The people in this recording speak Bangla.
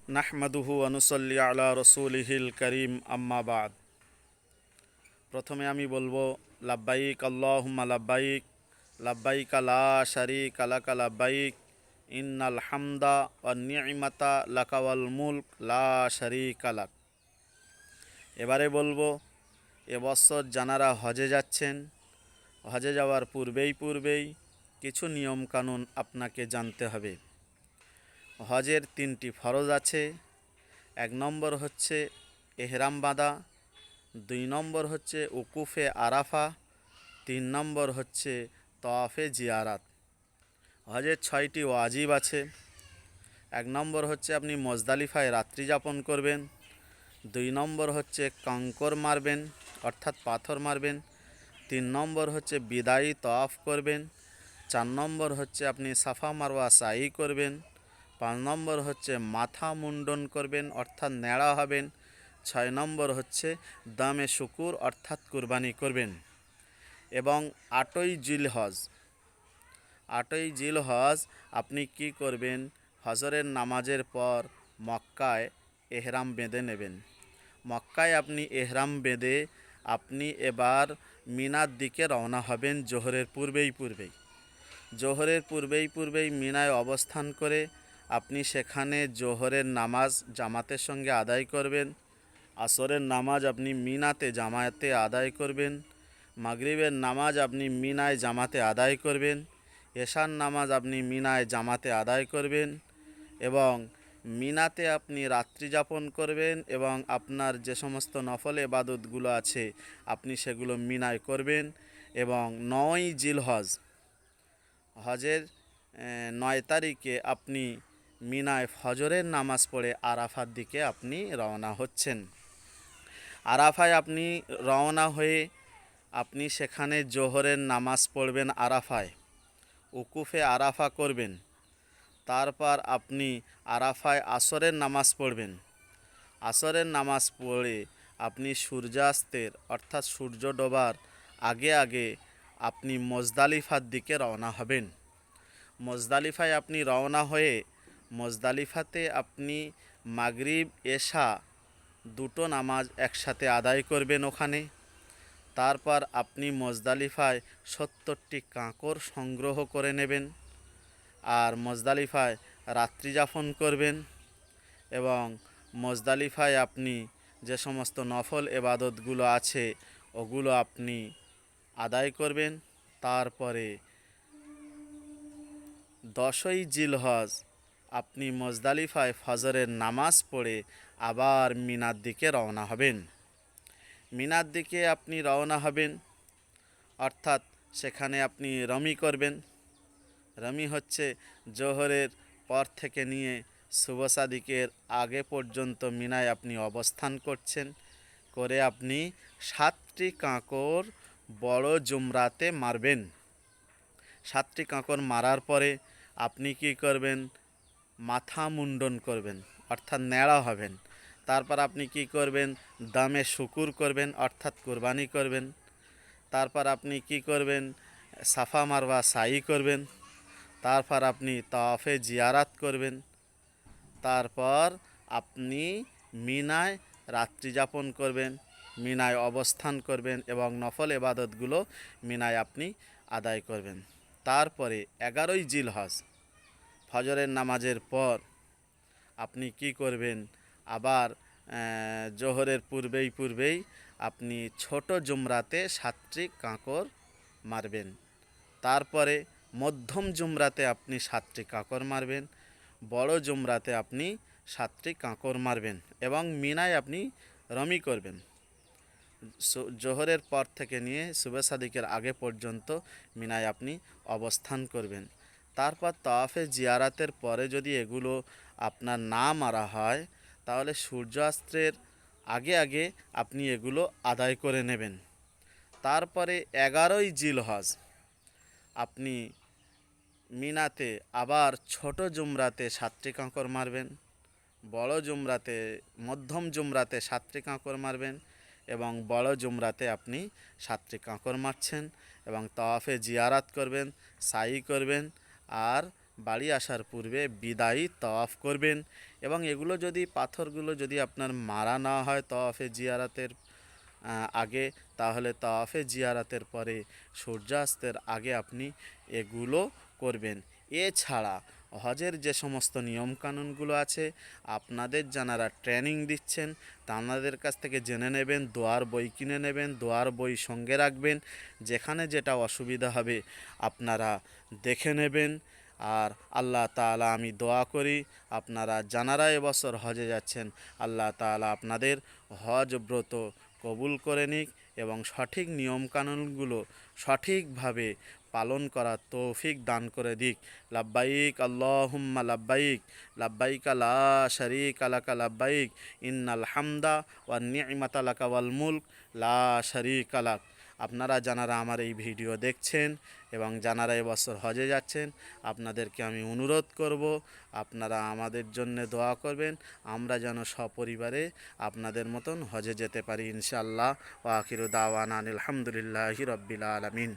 নাহমাদুহু আনুসল্লি আলা রসুলিহিল করিম আম্মা বাদ। প্রথমে আমি বলবো লাব্বাইক আল্লাহুম্মা লাব্বাইক, লাব্বাইক লা শারীকা লাকা লাব্বাইক, ইন্নাল হামদা ওয়ান নি'মাতা লাকা ওয়াল মুলক লা শারীকা লাক। এবারে বলবো, এবছর যারা হজে যাচ্ছেন, হজে যাওয়ার পূর্বেই কিছু নিয়মকানুন আপনাকে জানতে হবে। হজের 3টি ফরজ আছে। 1 নম্বর হচ্ছে এহরাম বাঁধা, 2 নম্বর হচ্ছে উকুফে আরাফা, 3 নম্বর হচ্ছে তওয়াফে জিয়ারাত। হজের 6টি ওয়াজিব আছে। 1 নম্বর হচ্ছে আপনি মুজদালিফায় রাত্রি যাপন করবেন, 2 নম্বর হচ্ছে কাঙ্কর মারবেন অর্থাৎ পাথর মারবেন, 3 নম্বর হচ্ছে বিদায়ী তওয়াফ করবেন, 4 নম্বর হচ্ছে আপনি সাফা মারওয়া সাই করবেন, 5 নম্বর হচ্ছে মাথা মুন্ডন করবেন অর্থাৎ ন্যাড়া হবেন, 6 নম্বর হচ্ছে দামে শুকুর অর্থাৎ কুরবানি করবেন। এবং 8ই জিলহজ আপনি কি করবেন? ফজরের নামাজের পর মক্কায় এহরাম বেঁধে নেবেন। মক্কায় আপনি এহরাম বেঁধে আপনি এবার মিনার দিকে রওনা হবেন জোহরের পূর্বেই মিনায় অবস্থান করে আপনি সেখানে জোহরের নামাজ জামাতের সঙ্গে আদায় করবেন, আসরের নামাজ আপনি মিনাতে জামাতে আদায় করবেন, মাগরিবের নামাজ আপনি মিনায় জামাতে আদায় করবেন, এশার নামাজ আপনি মিনায় জামাতে আদায় করবেন এবং মিনাতে আপনি রাত্রি যাপন করবেন এবং আপনার যে সমস্ত নফল ইবাদতগুলো আছে আপনি সেগুলো মিনায় করবেন। এবং 9ই জিলহজ হজের 9 তারিখে আপনি মিনায় ফজরের নামাজ পড়ে আরাফার দিকে আপনি রওনা হচ্ছেন। আরাফায় আপনি রওনা হয়ে আপনি সেখানে জোহরের নামাজ পড়বেন আরাফায়, উকুফে আরাফা করবেন, তারপর আপনি আরাফায় আসরের নামাজ পড়বেন। আসরের নামাজ পড়ে আপনি সূর্যাস্তের অর্থাৎ সূর্য ডোবার আগে আপনি মুজদালিফার দিকে রওনা হবেন। মুজদালিফায় আপনি রওনা হয়ে মুজদালিফাতে আপনি মাগরিব এশা দুটো নামাজ একসাথে আদায় করবেন ওখানে। তারপর আপনি মুজদালিফায় 70টি কাঁকর সংগ্রহ করে নেবেন আর মুজদালিফায় রাত্রি যাপন করবেন এবং মুজদালিফায় আপনি যে সমস্ত নফল ইবাদতগুলো আছে ওগুলো আপনি আদায় করবেন। তারপরে 10ই জিলহজ আপনি মুজদালিফায় ফজরের নামাজ পড়ে আবার মিনার দিকে রওনা হবেন। মিনার দিকে আপনি রওনা হবেন অর্থাৎ সেখানে আপনি রমি করবেন। রমি হচ্ছে জোহরের পর থেকে নিয়ে শুভ সাদিকের আগে পর্যন্ত মিনায় আপনি অবস্থান করছেন, করে আপনি 7টি কাঁকর বড় জুমরাতে মারবেন। 7টি কাঁকর মারার পরে আপনি কি করবেন? মাথা মুন্ডন করবেন অর্থাৎ ন্যাড়া হবেন। তারপর আপনি কি করবেন? দামে শুকুর করবেন অর্থাৎ কুরবানি করবেন। তারপর আপনি কি করবেন? সাফা মারওয়া সাই করবেন। তারপর আপনি তাওয়াফে জিয়ারাত করবেন। তারপর আপনি মিনায় রাত্রি যাপন করবেন, মিনায় অবস্থান করবেন এবং নফল ইবাদতগুলো মিনায় আপনি আদায় করবেন। তারপরে 11ই জিলহজ ফজরের নামাজের পর আপনি কি করবেন? আবার জোহরের পূর্বেই আপনি ছোট জুমরাতে 7টি কাঁকর মারবেন। তারপরে মধ্যম জুমরাতে আপনি 7টি কাঁকর মারবেন, বড় জুমরাতে আপনি 7টি কাঁকর মারবেন এবং মিনায় আপনি রমি করবেন। জোহরের পর থেকে নিয়ে শুভে সাদিকের আগে পর্যন্ত মিনায় আপনি অবস্থান করবেন। তারপর তাওয়াফে জিয়ারাতের পরে যদি এগুলো আপনার না মারা হয় তাহলে সূর্যাস্তের আগে আপনি এগুলো আদায় করে নেবেন। তারপরে 11ই জিলহজ আপনি মিনাতে আবার ছোট জুমরাতে 7টি কাঁকর মারবেন, বড় জুমরাতে মধ্যম জুমরাতে 7টি কাঁকর মারবেন এবং বড় জুমরাতে আপনি 7টি কাঁকর মারছেন এবং তাওয়াফে জিয়ারাত করবেন, সাই করবেন আর বাড়ি আসার পূর্বে বিদায়ী তওয়াফ করবেন। এবং এগুলো যদি পাথরগুলো যদি আপনার মারা না হয় তওয়াফে জিয়ারাতের আগে, তাহলে তাওয়াফে জিয়ারাতের পরে সূর্যাস্তের আগে আপনি এগুলো করবেন। এছাড়া হজের যে সমস্ত নিয়মকানুনগুলো আছে আপনাদের যারা ট্রেনিং দিচ্ছেন তাদের কাছ থেকে জেনে নেবেন, দোয়ার বই কিনে নেবেন, দোয়ার বই সঙ্গে রাখবেন, যেখানে যেটা অসুবিধা হবে আপনারা দেখে নেবেন। আর আল্লাহ তাআলা আমি দোয়া করি আপনারা যারা এবছর হজে যাচ্ছেন আল্লাহ তাআলা আপনাদের হজ ব্রত কবুল করে নিক এবং সঠিক নিয়মকানুনগুলো সঠিকভাবে পালন করার তৌফিক দান করে দিক। লাব্বাইক আল্লাহুম্মা লাব্বাইক, লাব্বাইক লা শারীকা লাকা লাব্বাইক, ইন্নাল হামদা ওয়ান নি'মাতা লাকা ওয়াল মুলক লা শারীকা লাক। আপনারা যারা আমার এই ভিডিও দেখছেন এবং যারা এবছর হজে যাচ্ছেন আপনাদেরকে আমি অনুরোধ করব আপনারা আমাদের জন্য দোয়া করবেন, আমরা যেন সপরিবারে আপনাদের মতন হজে যেতে পারি ইনশাআল্লাহ। ওয়া আখিরু দাওয়ানা আনিল হামদুলিল্লাহি রাব্বিল আলামিন।